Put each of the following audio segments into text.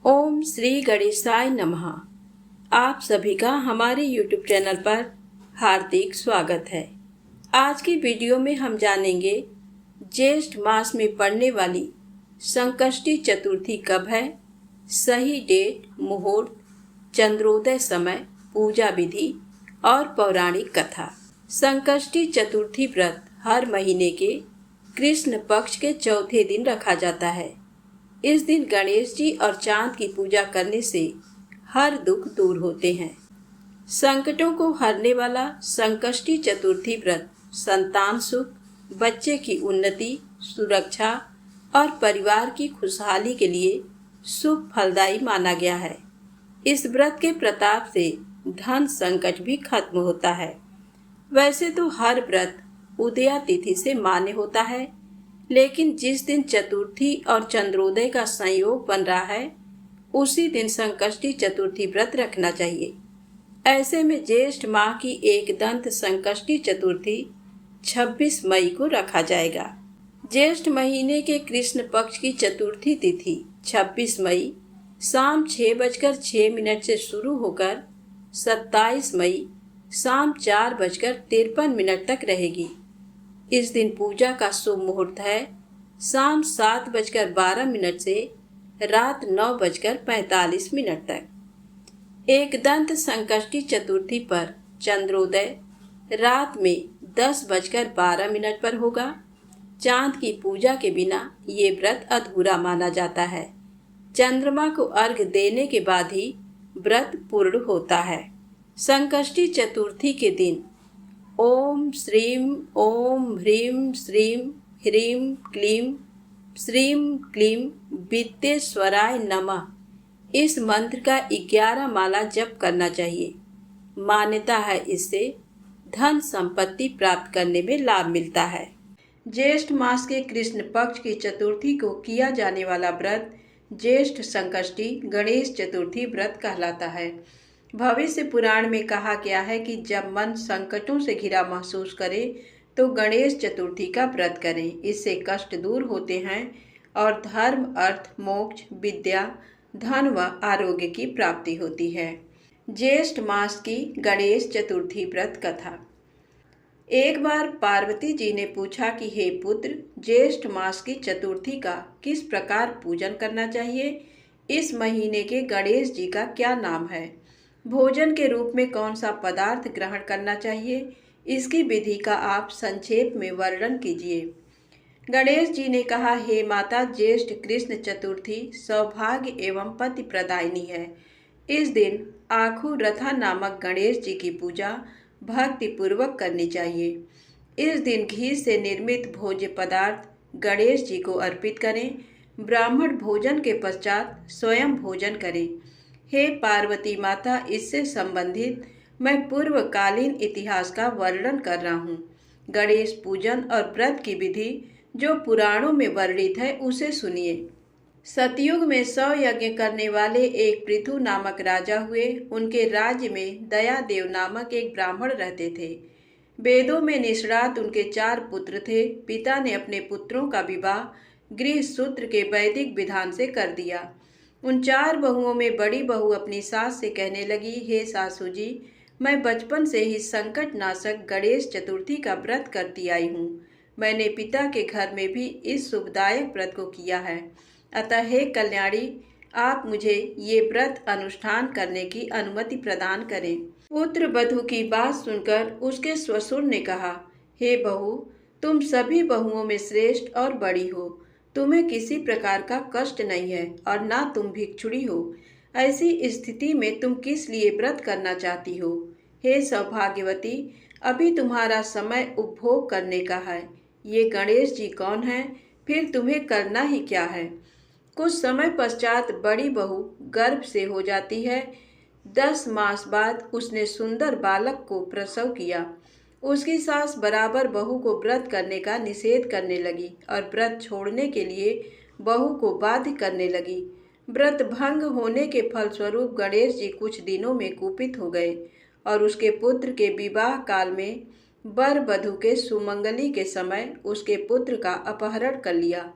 ओम श्री गणेशाय नमः। आप सभी का हमारे YouTube चैनल पर हार्दिक स्वागत है। आज की वीडियो में हम जानेंगे ज्येष्ठ मास में पड़ने वाली संकष्टी चतुर्थी कब है, सही डेट, मुहूर्त, चंद्रोदय समय, पूजा विधि और पौराणिक कथा। संकष्टी चतुर्थी व्रत हर महीने के कृष्ण पक्ष के चौथे दिन रखा जाता है। इस दिन गणेश जी और चांद की पूजा करने से हर दुख दूर होते हैं। संकटों को हरने वाला संकष्टी चतुर्थी व्रत संतान सुख, बच्चे की उन्नति, सुरक्षा और परिवार की खुशहाली के लिए शुभ फलदायी माना गया है। इस व्रत के प्रताप से धन संकट भी खत्म होता है। वैसे तो हर व्रत उदया तिथि से मान्य होता है, लेकिन जिस दिन चतुर्थी और चंद्रोदय का संयोग बन रहा है उसी दिन संकष्टी चतुर्थी व्रत रखना चाहिए। ऐसे में ज्येष्ठ माह की एक दंत संकष्टी चतुर्थी 26 मई को रखा जाएगा। ज्येष्ठ महीने के कृष्ण पक्ष की चतुर्थी तिथि 26 मई शाम 6:06 से शुरू होकर 27 मई शाम 4:53 तक रहेगी। इस दिन पूजा का शुभ मुहूर्त है शाम 7:12 से रात 9:45 तक। एक दंत संकष्टी चतुर्थी पर चंद्रोदय रात में 10:12 पर होगा। चांद की पूजा के बिना ये व्रत अधूरा माना जाता है। चंद्रमा को अर्घ्य देने के बाद ही व्रत पूर्ण होता है। संकष्टी चतुर्थी के दिन ओम श्रीम ओम ह्रीम श्रीम ह्रीम क्लीम श्रीम क्लीम विद्येश्वराय नमः इस मंत्र का 11 माला जप करना चाहिए। मान्यता है इससे धन संपत्ति प्राप्त करने में लाभ मिलता है। ज्येष्ठ मास के कृष्ण पक्ष की चतुर्थी को किया जाने वाला व्रत ज्येष्ठ संकष्टी गणेश चतुर्थी व्रत कहलाता है। भविष्य पुराण में कहा गया है कि जब मन संकटों से घिरा महसूस करे तो गणेश चतुर्थी का व्रत करें। इससे कष्ट दूर होते हैं और धर्म, अर्थ, मोक्ष, विद्या, धन व आरोग्य की प्राप्ति होती है। ज्येष्ठ मास की गणेश चतुर्थी व्रत कथा। एक बार पार्वती जी ने पूछा कि हे पुत्र, ज्येष्ठ मास की चतुर्थी का किस प्रकार पूजन करना चाहिए? इस महीने के गणेश जी का क्या नाम है? भोजन के रूप में कौन सा पदार्थ ग्रहण करना चाहिए? इसकी विधि का आप संक्षेप में वर्णन कीजिए। गणेश जी ने कहा, हे माता, ज्येष्ठ कृष्ण चतुर्थी सौभाग्य एवं पति प्रदायिनी है। इस दिन आखू रथा नामक गणेश जी की पूजा भक्ति पूर्वक करनी चाहिए। इस दिन घी से निर्मित भोज्य पदार्थ गणेश जी को अर्पित करें। ब्राह्मण भोजन के पश्चात स्वयं भोजन करें। हे पार्वती माता, इससे संबंधित मैं पूर्वकालीन इतिहास का वर्णन कर रहा हूँ। गणेश पूजन और व्रत की विधि जो पुराणों में वर्णित है उसे सुनिए। सतयुग में 100 यज्ञ करने वाले एक पृथु नामक राजा हुए। उनके राज्य में दयादेव नामक एक ब्राह्मण रहते थे। वेदों में निष्णात उनके 4 पुत्र थे। पिता ने अपने पुत्रों का विवाह गृह सूत्र के वैदिक विधान से कर दिया। उन 4 बहुओं में बड़ी बहू अपनी सास से कहने लगी, हे सासू जी, मैं बचपन से ही संकट नाशक गणेश चतुर्थी का व्रत करती आई हूँ। मैंने पिता के घर में भी इस शुभदायक व्रत को किया है। अतः हे कल्याणी, आप मुझे ये व्रत अनुष्ठान करने की अनुमति प्रदान करें। पुत्र वधू की बात सुनकर उसके ससुर ने कहा, हे बहू, तुम सभी बहुओं में श्रेष्ठ और बड़ी हो। तुम्हें किसी प्रकार का कष्ट नहीं है और ना तुम भिक्षुणी हो। ऐसी स्थिति में तुम किस लिए व्रत करना चाहती हो? हे सौभाग्यवती, अभी तुम्हारा समय उपभोग करने का है। ये गणेश जी कौन है? फिर तुम्हें करना ही क्या है? कुछ समय पश्चात बड़ी बहू गर्भ से हो जाती है। 10 मास बाद उसने सुंदर बालक को प्रसव किया। उसकी सास बराबर बहू को व्रत करने का निषेध करने लगी और व्रत छोड़ने के लिए बहू को बाध्य करने लगी। व्रत भंग होने के फलस्वरूप गणेश जी कुछ दिनों में कुपित हो गए और उसके पुत्र के विवाह काल में वर वधू के सुमंगली के समय उसके पुत्र का अपहरण कर लिया।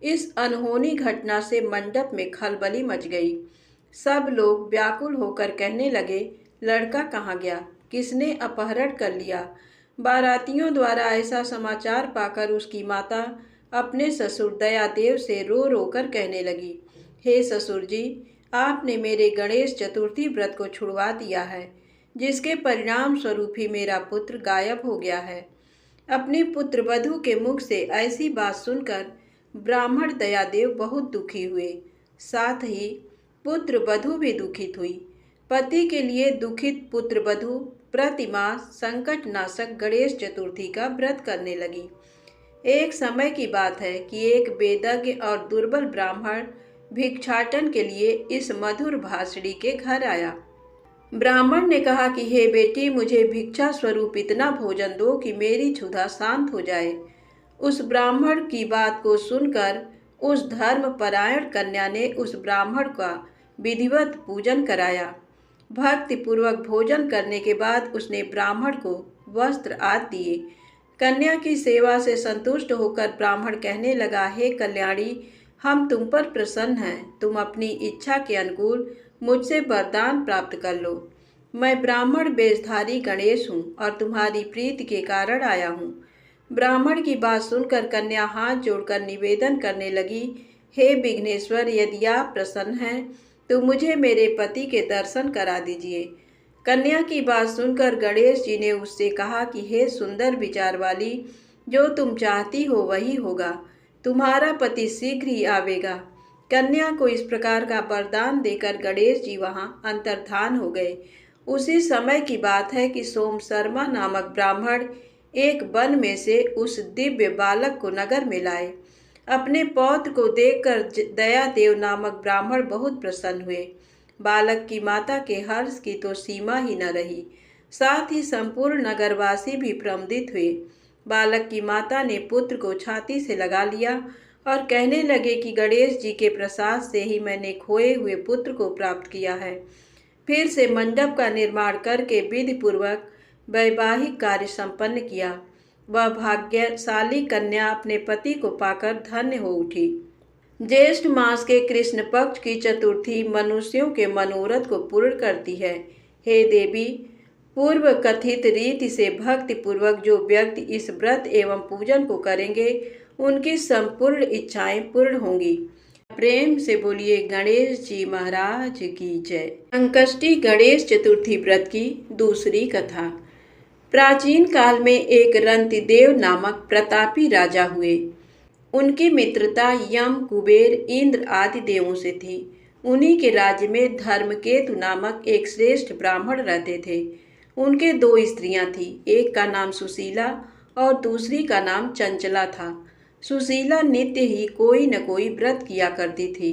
इस अनहोनी घटना से मंडप में खलबली मच गई। सब लोग व्याकुल होकर कहने लगे, लड़का कहाँ गया, किसने अपहरण कर लिया। बारातियों द्वारा ऐसा समाचार पाकर उसकी माता अपने ससुर दयादेव से रो रो कर कहने लगी, हे ससुर जी, आपने मेरे गणेश चतुर्थी व्रत को छुड़वा दिया है, जिसके परिणाम स्वरूप ही मेरा पुत्र गायब हो गया है। अपनी पुत्र वधू के मुख से ऐसी बात सुनकर ब्राह्मण दयादेव बहुत दुखी हुए। साथ ही पुत्र वधू भी दुखित हुई। पति के लिए दुखित पुत्र वधू प्रतिमास संकटनाशक गणेश चतुर्थी का व्रत करने लगी। एक समय की बात है कि एक बेदज्ञ और दुर्बल ब्राह्मण भिक्षाटन के लिए इस मधुर भाषणी के घर आया। ब्राह्मण ने कहा कि हे बेटी, मुझे भिक्षा स्वरूप इतना भोजन दो कि मेरी क्षुधा शांत हो जाए। उस ब्राह्मण की बात को सुनकर उस धर्मपरायण कन्या ने उस ब्राह्मण का विधिवत पूजन कराया। भक्तिपूर्वक भोजन करने के बाद उसने ब्राह्मण को वस्त्र आदि दिए। कन्या की सेवा से संतुष्ट होकर ब्राह्मण कहने लगा, हे कल्याणी, हम तुम पर प्रसन्न हैं। तुम अपनी इच्छा के अनुकूल मुझसे वरदान प्राप्त कर लो। मैं ब्राह्मण वेशधारी गणेश हूँ और तुम्हारी प्रीति के कारण आया हूँ। ब्राह्मण की बात सुनकर कन्या हाथ जोड़कर निवेदन करने लगी, हे विघ्नेश्वर, यदि आप प्रसन्न हैं तो मुझे मेरे पति के दर्शन करा दीजिए। कन्या की बात सुनकर गणेश जी ने उससे कहा कि हे सुंदर विचार वाली, जो तुम चाहती हो वही होगा। तुम्हारा पति शीघ्र ही आवेगा। कन्या को इस प्रकार का वरदान देकर गणेश जी वहां अंतर्धान हो गए। उसी समय की बात है कि सोम शर्मा नामक ब्राह्मण एक वन में से उस दिव्य बालक को नगर में लाए। अपने पौत्र को देखकर दयादेव नामक ब्राह्मण बहुत प्रसन्न हुए। बालक की माता के हर्ष की तो सीमा ही न रही। साथ ही संपूर्ण नगरवासी भी प्रमुदित हुए। बालक की माता ने पुत्र को छाती से लगा लिया और कहने लगे कि गणेश जी के प्रसाद से ही मैंने खोए हुए पुत्र को प्राप्त किया है। फिर से मंडप का निर्माण करके विधि पूर्वक वैवाहिक कार्य संपन्न किया। वह भाग्यशाली कन्या अपने पति को पाकर धन्य हो उठी। ज्येष्ठ मास के कृष्ण पक्ष की चतुर्थी मनुष्यों के मनोरथ को पूर्ण करती है। हे देवी, पूर्व कथित रीति से भक्ति पूर्वक जो व्यक्ति इस व्रत एवं पूजन को करेंगे, उनकी संपूर्ण इच्छाएं पूर्ण होंगी। प्रेम से बोलिए गणेश जी महाराज की जय। संकष्टी गणेश चतुर्थी व्रत की दूसरी कथा। प्राचीन काल में एक रंतिदेव नामक प्रतापी राजा हुए। उनकी मित्रता यम, कुबेर, इंद्र आदि देवों से थी। उन्हीं के राज्य में धर्मकेतु नामक एक श्रेष्ठ ब्राह्मण रहते थे। उनके दो स्त्रियां थीं, एक का नाम सुशीला और दूसरी का नाम चंचला था। सुशीला नित्य ही कोई न कोई व्रत किया करती थी।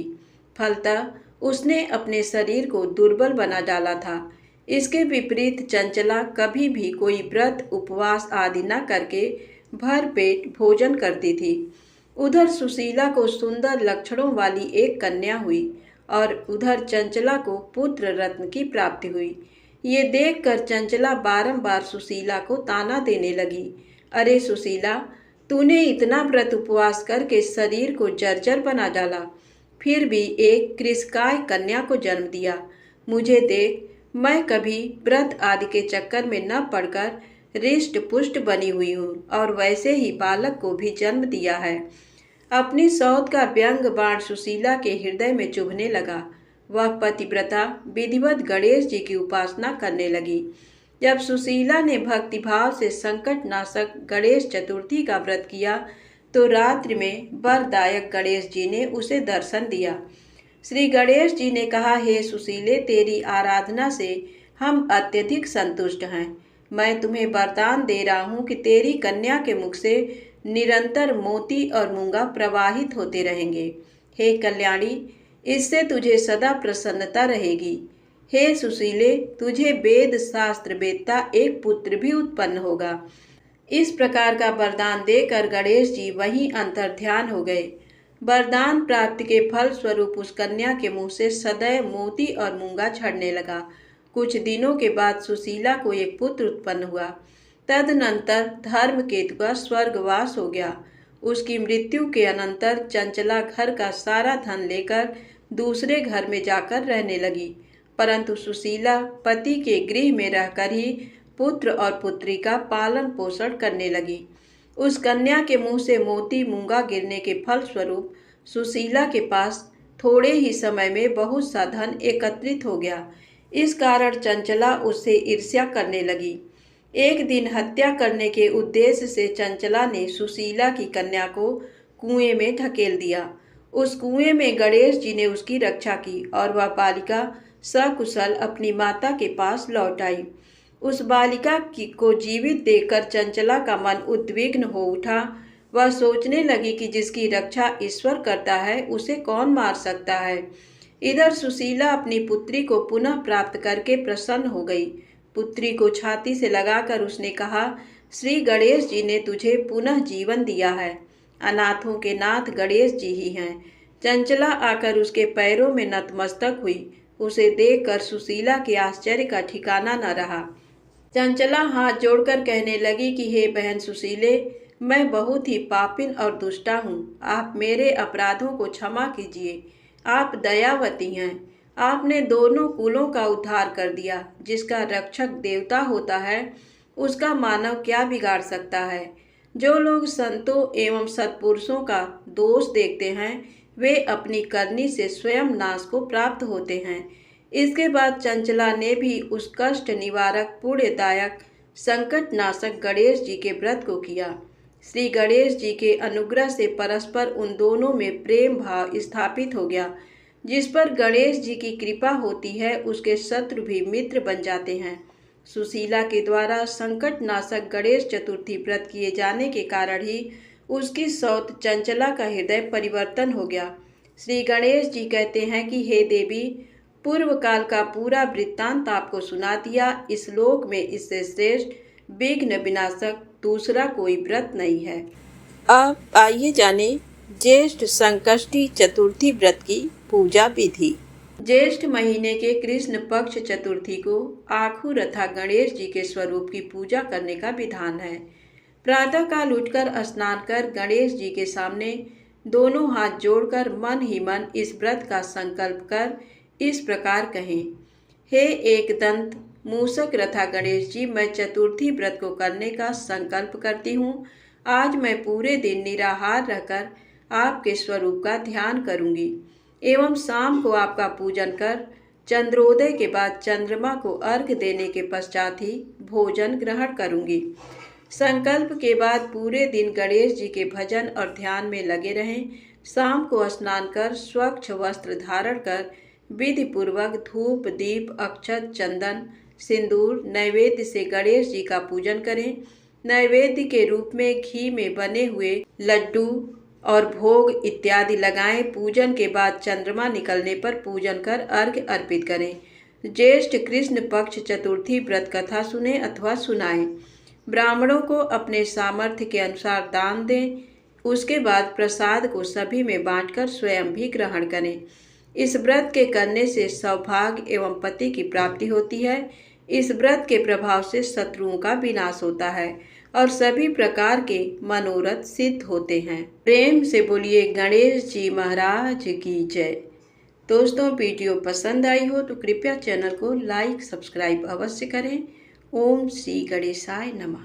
फलतः उसने अपने शरीर को दुर्बल बना डाला था। इसके विपरीत चंचला कभी भी कोई व्रत उपवास आदि न करके भर पेट भोजन करती थी। उधर सुशीला को सुंदर लक्षणों वाली एक कन्या हुई और उधर चंचला को पुत्र रत्न की प्राप्ति हुई। ये देखकर चंचला बारंबार सुशीला को ताना देने लगी, अरे सुशीला, तूने इतना व्रत उपवास करके शरीर को जर्जर बना डाला, फिर भी एक कृषकाय कन्या को जन्म दिया। मुझे देख, मैं कभी व्रत आदि के चक्कर में न पड़कर रिष्ट पुष्ट बनी हुई हूँ और वैसे ही बालक को भी जन्म दिया है। अपनी सौत का व्यंग बाण सुशीला के हृदय में चुभने लगा। वह पतिव्रता विधिवत गणेश जी की उपासना करने लगी। जब सुशीला ने भक्तिभाव से संकटनाशक गणेश चतुर्थी का व्रत किया तो रात्रि में वरदायक गणेश जी ने उसे दर्शन दिया। श्री गणेश जी ने कहा, हे सुशीले, तेरी आराधना से हम अत्यधिक संतुष्ट हैं। मैं तुम्हें वरदान दे रहा हूँ कि तेरी कन्या के मुख से निरंतर मोती और मूंगा प्रवाहित होते रहेंगे। हे कल्याणी, इससे तुझे सदा प्रसन्नता रहेगी। हे सुशीले, तुझे वेद शास्त्र वेदता एक पुत्र भी उत्पन्न होगा। इस प्रकार का वरदान देकर गणेश जी वहीं अंतर्ध्यान हो गए। वरदान प्राप्ति के फल स्वरूप उस कन्या के मुंह से सदैव मोती और मूंगा झड़ने लगा। कुछ दिनों के बाद सुशीला को एक पुत्र उत्पन्न हुआ। तदनंतर धर्मकेतु का स्वर्गवास हो गया। उसकी मृत्यु के अनंतर चंचला घर का सारा धन लेकर दूसरे घर में जाकर रहने लगी, परंतु सुशीला पति के गृह में रहकर ही पुत्र और पुत्री का पालन पोषण करने लगी। उस कन्या के मुंह से मोती मूंगा गिरने के फलस्वरूप सुशीला के पास थोड़े ही समय में बहुत सा धन एकत्रित हो गया। इस कारण चंचला उससे ईर्ष्या करने लगी। एक दिन हत्या करने के उद्देश्य से चंचला ने सुशीला की कन्या को कुएं में ढकेल दिया। उस कुएं में गणेश जी ने उसकी रक्षा की और वह बालिका सकुशल अपनी माता के पास लौट आई। उस बालिका को जीवित देखकर चंचला का मन उद्विग्न हो उठा। वह सोचने लगी कि जिसकी रक्षा ईश्वर करता है उसे कौन मार सकता है। इधर सुशीला अपनी पुत्री को पुनः प्राप्त करके प्रसन्न हो गई। पुत्री को छाती से लगाकर उसने कहा, श्री गणेश जी ने तुझे पुनः जीवन दिया है। अनाथों के नाथ गणेश जी ही हैं। चंचला आकर उसके पैरों में नतमस्तक हुई। उसे देखकर सुशीला के आश्चर्य का ठिकाना न रहा। चंचला हाथ जोड़कर कहने लगी कि हे बहन सुशीले, मैं बहुत ही पापिन और दुष्टा हूँ। आप मेरे अपराधों को क्षमा कीजिए। आप दयावती हैं। आपने दोनों कुलों का उद्धार कर दिया। जिसका रक्षक देवता होता है उसका मानव क्या बिगाड़ सकता है। जो लोग संतों एवं सत्पुरुषों का दोष देखते हैं वे अपनी करनी से स्वयं नाश को प्राप्त होते हैं। इसके बाद चंचला ने भी उस कष्ट निवारक पुण्यदायक संकट नाशक गणेश जी के व्रत को किया। श्री गणेश जी के अनुग्रह से परस्पर उन दोनों में प्रेम भाव स्थापित हो गया। जिस पर गणेश जी की कृपा होती है उसके शत्रु भी मित्र बन जाते हैं। सुशीला के द्वारा संकट नाशक गणेश चतुर्थी व्रत किए जाने के कारण ही उसकी सौत चंचला का हृदय परिवर्तन हो गया। श्री गणेश जी कहते हैं कि हे देवी, पूर्व काल का पूरा वृत्तांत आपको सुना दिया। इस लोक में इससे श्रेष्ठ विघ्न विनाशक दूसरा कोई व्रत नहीं है। अब आइए जाने ज्येष्ठ संकष्टी चतुर्थी व्रत की पूजा विधि। ज्येष्ठ महीने के कृष्ण पक्ष चतुर्थी को आखू रथा गणेश जी के स्वरूप की पूजा करने का विधान है। प्रातःकाल उठकर स्नान कर गणेश जी के सामने दोनों हाथ जोड़कर मन ही मन इस व्रत का संकल्प कर इस प्रकार कहें, हे एक दंत मूषक रथा गणेश जी, मैं चतुर्थी व्रत को करने का संकल्प करती हूँ। आज मैं पूरे दिन निराहार रहकर आपके स्वरूप का ध्यान करूँगी एवं शाम को आपका पूजन कर चंद्रोदय के बाद चंद्रमा को अर्घ्य देने के पश्चात ही भोजन ग्रहण करूँगी। संकल्प के बाद पूरे दिन गणेश जी के भजन और ध्यान में लगे रहें। शाम को स्नान कर स्वच्छ वस्त्र धारण कर विधि पूर्वक धूप दीप अक्षत चंदन सिंदूर नैवेद्य से गणेश जी का पूजन करें। नैवेद्य के रूप में घी में बने हुए लड्डू और भोग इत्यादि लगाएं। पूजन के बाद चंद्रमा निकलने पर पूजन कर अर्घ्य अर्पित करें। ज्येष्ठ कृष्ण पक्ष चतुर्थी व्रत कथा सुने अथवा सुनाएं। ब्राह्मणों को अपने सामर्थ्य के अनुसार दान दें। उसके बाद प्रसाद को सभी में बांटकर स्वयं भी ग्रहण करें। इस व्रत के करने से सौभाग्य एवं पति की प्राप्ति होती है। इस व्रत के प्रभाव से शत्रुओं का विनाश होता है और सभी प्रकार के मनोरथ सिद्ध होते हैं। प्रेम से बोलिए गणेश जी महाराज की जय। दोस्तों, वीडियो पसंद आई हो तो कृपया चैनल को लाइक सब्सक्राइब अवश्य करें। ओम श्री गणेशाय नमः।